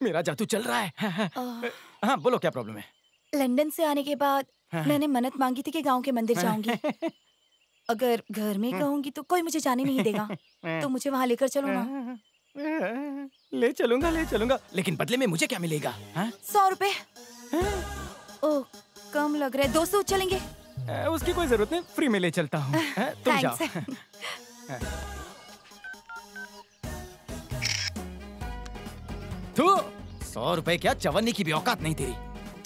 मेरा जादू चल रहा है। हाँ बोलो क्या प्रॉब्लम है? लंदन से आने के बाद मैंने मन्नत मांगी थी कि गांव के मंदिर जाऊंगी। अगर घर में कहूंगी तो कोई मुझे जाने नहीं देगा, तो मुझे वहाँ लेकर चलो ना। ले चलूंगा, लेकिन बदले में मुझे क्या मिलेगा? 100 रुपए। ओह कम लग रहा है, 200 चलेंगे? उसकी कोई जरूरत नहीं, फ्री में ले चलता हूँ। तुम जाओ। तू 100 रुपए क्या, चवन्नी की भी औकात नहीं तेरी।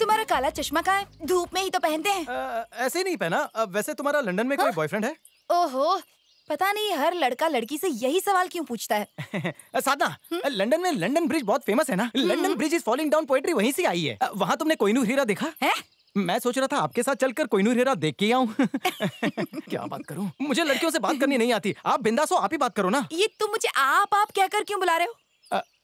तुम्हारा काला चश्मा कहाँ है? धूप में ही तो पहनते हैं। ऐसे ही नहीं पहना। वैसे तुम्हारा लंदन में कोई बॉयफ्रेंड है? ओहो पता नहीं हर लड़का लड़की से यही सवाल क्यों पूछता है। साधना, लंदन में लंदन ब्रिज बहुत फेमस है ना। London bridge is falling down poetry वहीं से आई है। वहाँ तुमने कोहिनूर हीरा देखा है? मैं सोच रहा था आपके साथ चलकर कोहिनूर हीरा देख के आऊं। क्या बात करूं, मुझे लड़कियों से बात करनी नहीं आती। आप बिंदास हो, आप ही बात करो ना। ये तुम मुझे आप कहकर क्यों बुला रहे हो?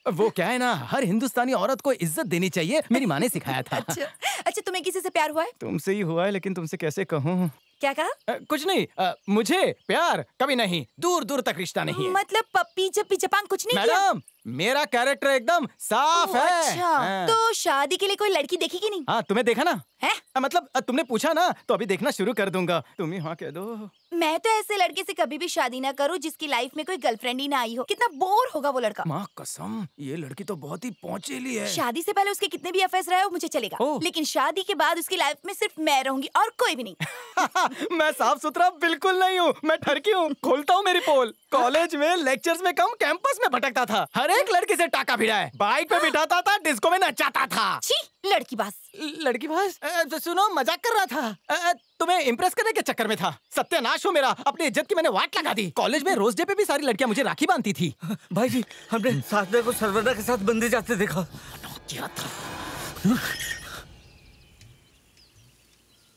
वो क्या है ना, हर हिंदुस्तानी औरत को इज्जत देनी चाहिए, मेरी माँ ने सिखाया था। अच्छा तुम्हें किसी से प्यार हुआ है? तुमसे ही हुआ है, लेकिन तुमसे कैसे कहूँ। क्या कहा? कुछ नहीं। मुझे प्यार कभी नहीं, दूर दूर तक रिश्ता नहीं है। मतलब पप्पी चप्पी चपांग कुछ नहीं किया? मैडम मेरा कैरेक्टर एकदम साफ है। अच्छा तो शादी के लिए कोई लड़की देखी कि नहीं? हाँ तुम्हें देखा ना है? मतलब तुमने पूछा ना, तो अभी देखना शुरू कर दूंगा। तुम ही हाँ कह दो। मैं तो ऐसे लड़के से कभी भी शादी ना करूं जिसकी लाइफ में कोई गर्लफ्रेंड ही ना आई हो। कितना बोर होगा वो लड़का। माँ कसम, ये लड़की तो बहुत ही पहुंचेली है। शादी से पहले उसके कितने भी अफेयर्स रहे हो मुझे चलेगा, लेकिन शादी के बाद उसकी लाइफ में सिर्फ मैं रहूंगी और कोई भी नहीं। मैं साफ सुथरा बिल्कुल नहीं हूँ, मैं ठरकी हूँ। खोलता हूँ मेरी पोल। कॉलेज में लेक्चर्स में कम, कैंपस में भटकता था। हर एक लड़की से टाका भिड़ा है। बाइक पे बिठाता था, डिस्को में नचाता था। छी लड़की बास। लड़की बास? सुनो मजाक कर रहा था। तुम्हें इम्प्रेस करने के चक्कर में था। सत्यानाश हो मेरा, अपनी इज्जत की मैंने वाट लगा दी। कॉलेज में रोज डे पे भी सारी लड़कियां मुझे राखी बांधती थी। भाई जी हमने साधना को सर्वना के साथ बंदे जाते देखा। क्या था?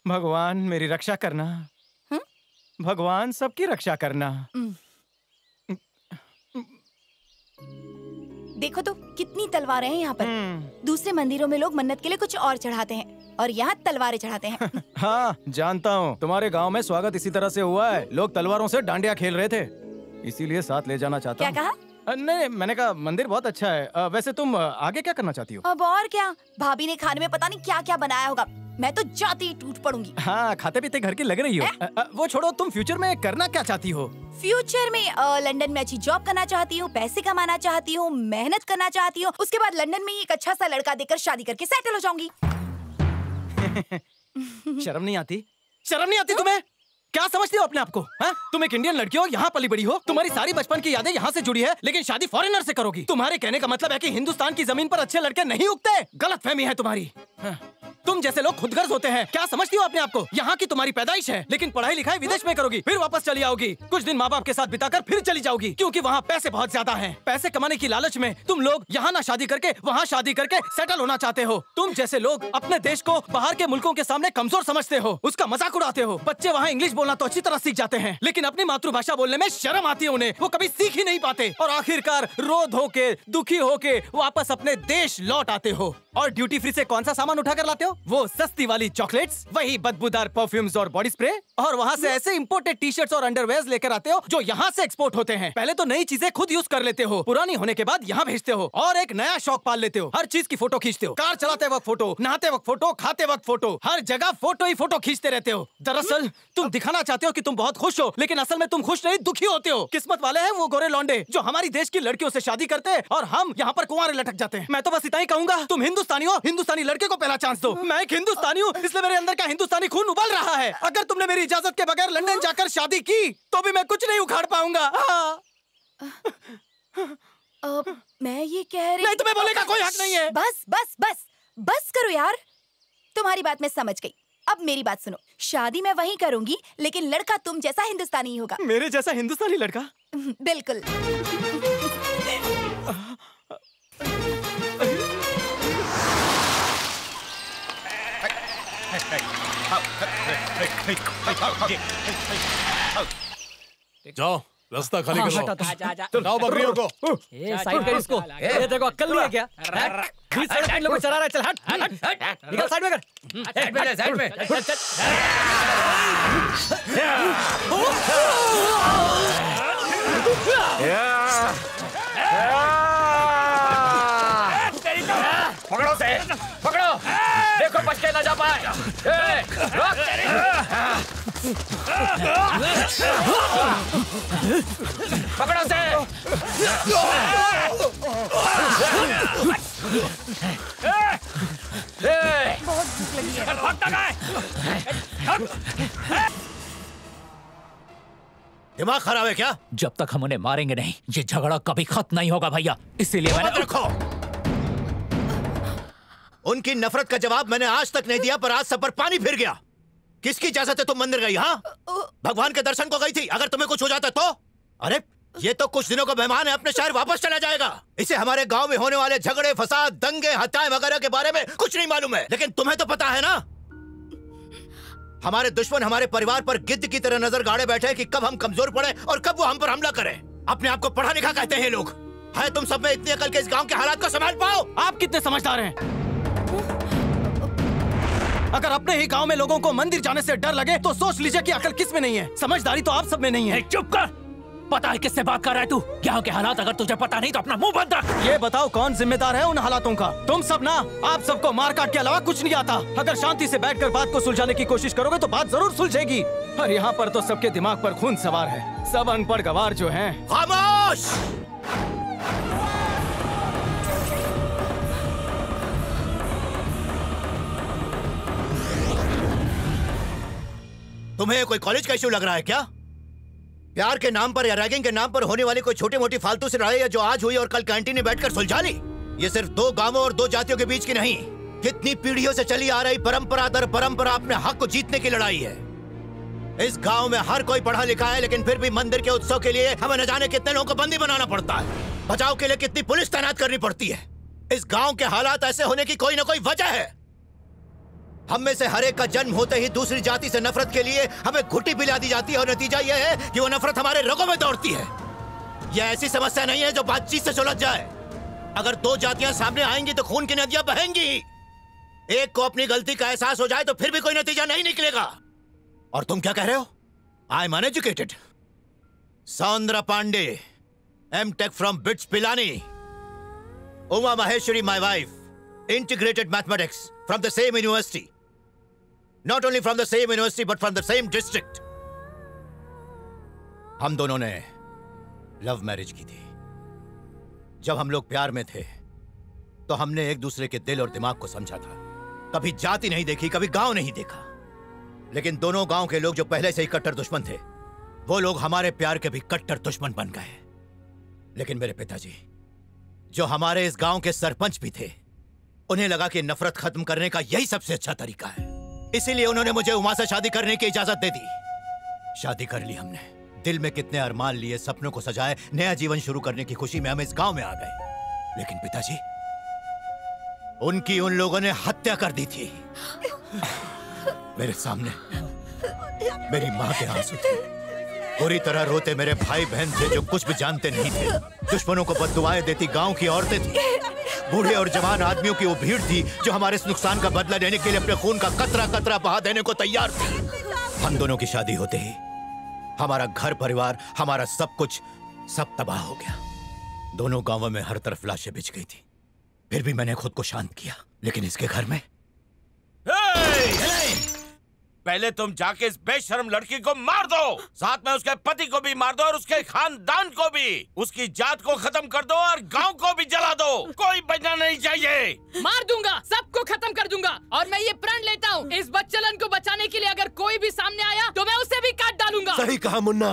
भगवान मेरी रक्षा करना। भगवान सबकी रक्षा करना। देखो तो कितनी तलवारें हैं यहाँ पर। दूसरे मंदिरों में लोग मन्नत के लिए कुछ और चढ़ाते हैं और यहाँ तलवारें चढ़ाते हैं। हाँ जानता हूँ, तुम्हारे गांव में स्वागत इसी तरह से हुआ है। लोग तलवारों से डांडिया खेल रहे थे, इसीलिए साथ ले जाना चाहता हूँ। क्या कहा? नहीं मैंने कहा मंदिर बहुत अच्छा है। वैसे तुम आगे क्या करना चाहती हो? अब और क्या, भाभी ने खाने में पता नहीं क्या क्या बनाया होगा। मैं तो जाती ही टूट पड़ूंगी। हाँ खाते पीते घर की लग रही हो। वो छोड़ो, तुम फ्यूचर में करना क्या चाहती हो? फ्यूचर में लंदन में अच्छी जॉब करना चाहती हूँ, पैसे कमाना चाहती हूँ, मेहनत करना चाहती हूँ। उसके बाद लंदन में एक अच्छा सा लड़का देकर शादी करके सेटल हो जाऊंगी। शर्म नहीं आती? शर्म नहीं आती तुम्हें? क्या समझती हो अपने आप को? तुम एक इंडियन लड़की हो, यहाँ पली बड़ी हो, तुम्हारी सारी बचपन की यादें यहाँ से जुड़ी है, लेकिन शादी फॉरेनर से करोगी। तुम्हारे कहने का मतलब है कि हिंदुस्तान की जमीन पर अच्छे लड़के नहीं उगते? गलतफहमी है तुम्हारी। तुम जैसे लोग खुदगर्ज होते हैं। क्या समझती हो अपने आप को? यहाँ की तुम्हारी पैदाइश है, लेकिन पढ़ाई लिखाई विदेश में करोगी, फिर वापस चली आओगी। कुछ दिन माँ बाप के साथ बिताकर फिर चली जाओगी, क्योंकि वहाँ पैसे बहुत ज्यादा हैं। पैसे कमाने की लालच में तुम लोग यहाँ ना शादी करके वहाँ शादी करके सेटल होना चाहते हो। तुम जैसे लोग अपने देश को बाहर के मुल्कों के सामने कमजोर समझते हो, उसका मजाक उड़ाते हो। बच्चे वहाँ इंग्लिश बोलना तो अच्छी तरह सीख जाते हैं, लेकिन अपनी मातृभाषा बोलने में शर्म आती है उन्हें। वो कभी सीख ही नहीं पाते और आखिरकार रो धो के दुखी होके वापस अपने देश लौट आते हो। और ड्यूटी फ्री से कौन सा सामान उठा कर लाते हो? वो सस्ती वाली चॉकलेट्स, वही बदबूदार परफ्यूम्स और बॉडी स्प्रे, और वहाँ से ऐसे इंपोर्टेड टी शर्ट्स और अंडरवेयर्स लेकर आते हो जो यहाँ से एक्सपोर्ट होते हैं। पहले तो नई चीजें खुद यूज कर लेते हो, पुरानी होने के बाद यहाँ भेजते हो और एक नया शौक पाल लेते हो। हर चीज की फोटो खींचते हो, कार चलाते वक्त फोटो, नहाते वक्त फोटो, खाते वक्त फोटो, हर जगह फोटो ही फोटो खींचते रहते हो। दरअसल तुम दिखाना चाहते हो कि तुम बहुत खुश हो, लेकिन असल में तुम खुश नहीं दुखी होते हो। किस्मत वाले हैं वो गोरे लौंडे जो हमारी देश की लड़कियों से शादी करते हैं और हम यहाँ पर कुंवारे लटक जाते हैं। मैं तो बस इतना ही कहूंगा, तुम हिंदुस्तानी हो, हिंदुस्तानी लड़के को पहला चांस दो। मैं एक हिंदुस्तानी हूँ, इसलिए मेरे अंदर का हिंदुस्तानी खून उबल रहा है। अगर तुमने मेरी इजाजत के बगैर लंदन जाकर शादी की तो भी मैं कुछ नहीं उखाड़ पाऊंगा। मैं ये कह रही, नहीं तुम्हें बोलने का कोई हक नहीं है। बस बस बस बस करो यार, तुम्हारी बात मैं समझ गई। अब मेरी बात सुनो, शादी मैं वहीं करूंगी, लेकिन लड़का तुम जैसा हिंदुस्तानी ही होगा। मेरे जैसा हिंदुस्तानी लड़का? बिल्कुल। जाओ रास्ता खाली करो। जाओ बकरियों को। साइड कर इसको। ये देखो अक्ल नहीं है क्या? बीच सड़क पे लोग चला रहा है। चल हट हट हट, निकल साइड में कर। साइड में साइड में। पकड़ो से, पकड़ो, देखो बच के ना जा पाए। पकड़ो से। बहुत भूख लगी है। दिमाग खराब है क्या? जब तक हम उन्हें मारेंगे नहीं, ये झगड़ा कभी खत्म नहीं होगा भैया। इसीलिए मैंने रखो। उनकी नफरत का जवाब मैंने आज तक नहीं दिया, पर आज सब पर पानी फिर गया। किसकी इजाजत है तुम मंदिर गई? हाँ, भगवान के दर्शन को गई थी। अगर तुम्हें कुछ हो जाता तो? अरे ये तो कुछ दिनों का मेहमान है, अपने शहर वापस चला जाएगा। इसे हमारे गांव में होने वाले झगड़े, फसाद, दंगे, हत्याएं वगैरह के बारे में कुछ नहीं मालूम है। लेकिन तुम्हें तो पता है ना, हमारे दुश्मन हमारे परिवार पर गिद्ध की तरह नजर गाड़े बैठे हैं कि कब हम कमजोर पड़े और कब वो हम पर हमला करें। अपने आप को पढ़ा लिखा कहते हैं लोग। है तुम सब में इतनी अकल के इस गांव के हालात को संभाल पाओ? आप कितने समझदार हैं? अगर अपने ही गांव में लोगों को मंदिर जाने से डर लगे तो सोच लीजिए कि अकल किस में नहीं है। समझदारी तो आप सब में नहीं है। चुप कर। पता है किससे बात कर रहा है तू? यहाँ के हालात अगर तुझे पता नहीं तो अपना मुंह बंद रख। ये बताओ कौन जिम्मेदार है उन हालातों का? तुम सब ना। आप सबको मार काट के अलावा कुछ नहीं आता। अगर शांति से बैठकर बात को सुलझाने की कोशिश करोगे तो बात जरूर सुलझेगी। और यहाँ पर तो सबके दिमाग पर खून सवार है। सब अनपढ़ गवार जो हैं। खामोश! तुम्हें कोई कॉलेज का इश्यू लग रहा है क्या? प्यार के नाम पर या रैगिंग के नाम पर होने वाली कोई छोटी मोटी फालतू से लड़ाई है जो आज हुई और कल कैंटीन में बैठकर सुलझा ली? ये सिर्फ दो गांवों और दो जातियों के बीच की नहीं, कितनी पीढ़ियों से चली आ रही परंपरा दर परंपरा अपने हक को जीतने की लड़ाई है। इस गांव में हर कोई पढ़ा लिखा है, लेकिन फिर भी मंदिर के उत्सव के लिए हमें न जाने कितने लोगों को बंदी बनाना पड़ता है। बचाव के लिए कितनी पुलिस तैनात करनी पड़ती है। इस गांव के हालात ऐसे होने की कोई ना कोई वजह है। हम में से हर एक का जन्म होते ही दूसरी जाति से नफरत के लिए हमें घुट्टी पिला दी जाती है और नतीजा यह है कि वो नफरत हमारे रगों में दौड़ती है। यह ऐसी समस्या नहीं है जो बातचीत से सुलझ जाए। अगर दो जातियां सामने आएंगी तो खून की नदियां बहेंगी। एक को अपनी गलती का एहसास हो जाए तो फिर भी कोई नतीजा नहीं निकलेगा। और तुम क्या कह रहे हो? I am uneducated. Soundara Pandey, M.Tech from BITS Pilani. Uma Maheshwari my wife, integrated mathematics from the same university. Not only from the same university but from the same district. हम दोनों ने लव मैरिज की थी। जब हम लोग प्यार में थे तो हमने एक दूसरे के दिल और दिमाग को समझा था। कभी जाति नहीं देखी, कभी गांव नहीं देखा। लेकिन दोनों गांव के लोग जो पहले से ही कट्टर दुश्मन थे, वो लोग हमारे प्यार के भी कट्टर दुश्मन बन गए। लेकिन मेरे पिताजी, जो हमारे इस गांव के सरपंच भी थे, उन्हें लगा कि नफरत खत्म करने का यही सबसे अच्छा तरीका है। इसीलिए उन्होंने मुझे उमा से शादी करने की इजाजत दे दी। शादी कर ली हमने। दिल में कितने अरमान लिए, सपनों को सजाए, नया जीवन शुरू करने की खुशी में हम इस गांव में आ गए। लेकिन पिताजी, उनकी उन लोगों ने हत्या कर दी थी। मेरे सामने मेरी माँ के आंसू थे। पूरी तरह रोते मेरे भाई बहन थे जो कुछ भी जानते नहीं थे। दुश्मनों को बद्दुआएं देती गांव की औरतें थी। बूढ़े और जवान आदमियों की वो भीड़ थी जो हमारे इस नुकसान का बदला लेने के लिए अपने खून का कतरा कतरा बहा देने को तैयार थी। हम दोनों की शादी होते ही हमारा घर परिवार, हमारा सब कुछ, सब तबाह हो गया। दोनों गांवों में हर तरफ लाशें बिछ गई थी। फिर भी मैंने खुद को शांत किया। लेकिन इसके घर में पहले तुम जाके इस बेशर्म लड़की को मार दो, साथ में उसके पति को भी मार दो और उसके खानदान को भी। उसकी जात को खत्म कर दो और गांव को भी जला दो। कोई बचना नहीं चाहिए। मार दूंगा, सबको खत्म कर दूंगा। और मैं ये प्रण लेता हूँ, इस बच्चलन को बचाने के लिए अगर कोई भी सामने आया तो मैं उसे भी काट डालूंगा। सही कहा मुन्ना।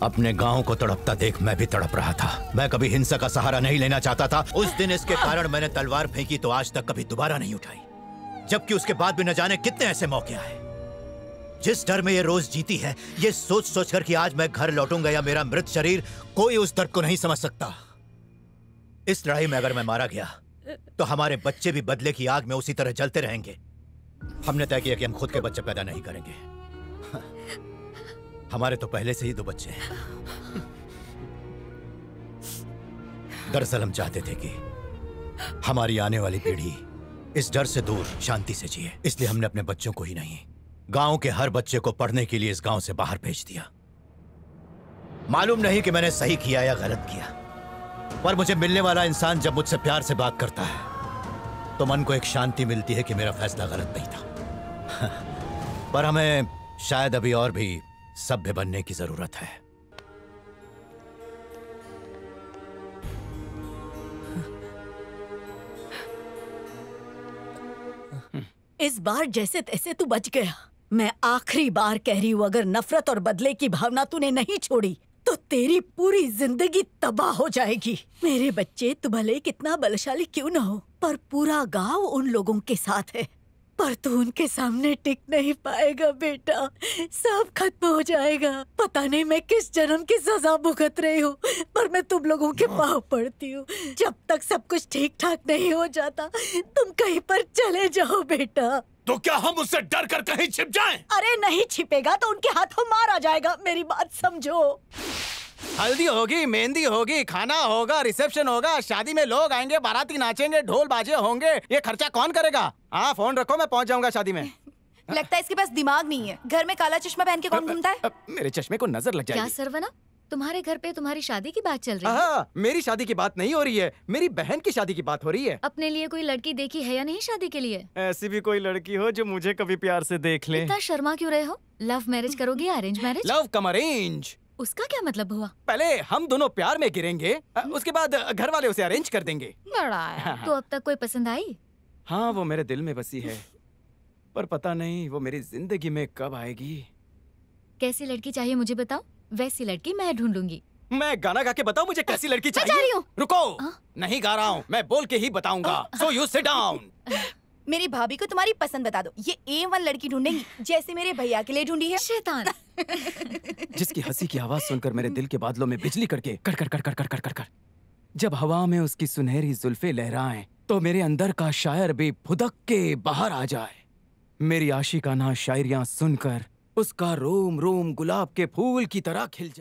अपने गांव को तड़पता देख मैं भी तड़प रहा था। मैं कभी हिंसा का सहारा नहीं लेना चाहता था। उस दिन इसके कारण मैंने तलवार फेंकी तो आज तक कभी दोबारा नहीं उठाई। जबकि उसके बाद भी न जाने कितने ऐसे मौके आए। जिस डर में ये रोज जीती है, ये सोच सोचकर कि आज मैं घर लौटूंगा या मेरा मृत शरीर, कोई उस दर्द को नहीं समझ सकता। इस लड़ाई में अगर मैं मारा गया तो हमारे बच्चे भी बदले की आग में उसी तरह जलते रहेंगे। हमने तय किया कि हम खुद के बच्चे पैदा नहीं करेंगे। हमारे तो पहले से ही 2 बच्चे हैं। दरअसल हम चाहते थे कि हमारी आने वाली पीढ़ी इस डर से दूर शांति से जिए। इसलिए हमने अपने बच्चों को ही नहीं, गांव के हर बच्चे को पढ़ने के लिए इस गांव से बाहर भेज दिया। मालूम नहीं कि मैंने सही किया या गलत किया, पर मुझे मिलने वाला इंसान जब मुझसे प्यार से बात करता है तो मन को एक शांति मिलती है कि मेरा फैसला गलत नहीं था। पर हमें शायद अभी और भी सभ्य बनने की जरूरत है। इस बार जैसे तैसे तू बच गया। मैं आखिरी बार कह रही हूँ, अगर नफरत और बदले की भावना तूने नहीं छोड़ी तो तेरी पूरी जिंदगी तबाह हो जाएगी। मेरे बच्चे, तू भले कितना बलशाली क्यों न हो, पर पूरा गांव उन लोगों के साथ है। पर तू उनके सामने टिक नहीं पाएगा बेटा, सब खत्म हो जाएगा। पता नहीं मैं किस जन्म की सजा भुगत रही हूँ, पर मैं तुम लोगों के पाँव पड़ती हूँ। जब तक सब कुछ ठीक ठाक नहीं हो जाता, तुम कहीं पर चले जाओ बेटा। तो क्या हम उससे डर कर कहीं छिप जाएं? अरे नहीं छिपेगा तो उनके हाथों मारा जाएगा, मेरी बात समझो। हल्दी होगी, मेहंदी होगी, खाना होगा, रिसेप्शन होगा, शादी में लोग आएंगे, बाराती नाचेंगे, ढोल बाजे होंगे। ये खर्चा कौन करेगा? हाँ, फोन रखो, मैं पहुंच जाऊंगा शादी में। लगता है इसके पास दिमाग नहीं है। घर में काला चश्मा पहन के कौन घूमता है? मेरे चश्मे को नजर लग क्या जाएगी। सरवना, तुम्हारे घर पे तुम्हारी शादी की बात चल रही है? हाँ, मेरी शादी की बात नहीं हो रही है, मेरी बहन की शादी की बात हो रही है। अपने लिए कोई लड़की देखी है या नहीं शादी के लिए? ऐसी भी कोई लड़की हो जो मुझे कभी प्यार से देख ले। इतना शर्मा क्यों रहे हो? लव मैरिज करोगे या अरेंज मैरिज? लव कम अरेंज। उसका क्या मतलब हुआ? पहले हम दोनों प्यार में गिरेंगे, उसके बाद घर वाले उसे अरेंज कर देंगे। तो अब तक कोई पसंद आई? हाँ, वो मेरे दिल में बसी है, पर पता नहीं वो मेरी जिंदगी में कब आएगी। कैसी लड़की चाहिए मुझे बताओ, वैसी लड़की मैं ढूंढूंगी। मैं गाना गा के बताऊं मुझे कैसी लड़की मैं जा चाहिए? रही हूँ। रुको, नहीं गा रहा हूँ, मैं बोल के ही बताऊंगा। So you sit down. मेरी भाभी को तुम्हारी पसंद बता दो। ये A1 लड़की ढूंढेंगी, जैसे मेरे भैया के लिए ढूंढी है। शैतान। जिसकी हंसी की आवाज सुनकर मेरे दिल के बादलों में बिजली कड़के, कर कर कर कर कर कर कर कर। जब हवा में उसकी सुनहरी जुल्फे लहराएं, तो मेरे अंदर का शायर भी फुदक के बाहर आ जाए। मेरी आशिकाना शायरियां सुनकर उसका रोम रोम गुलाब के फूल की तरह खिल जाए।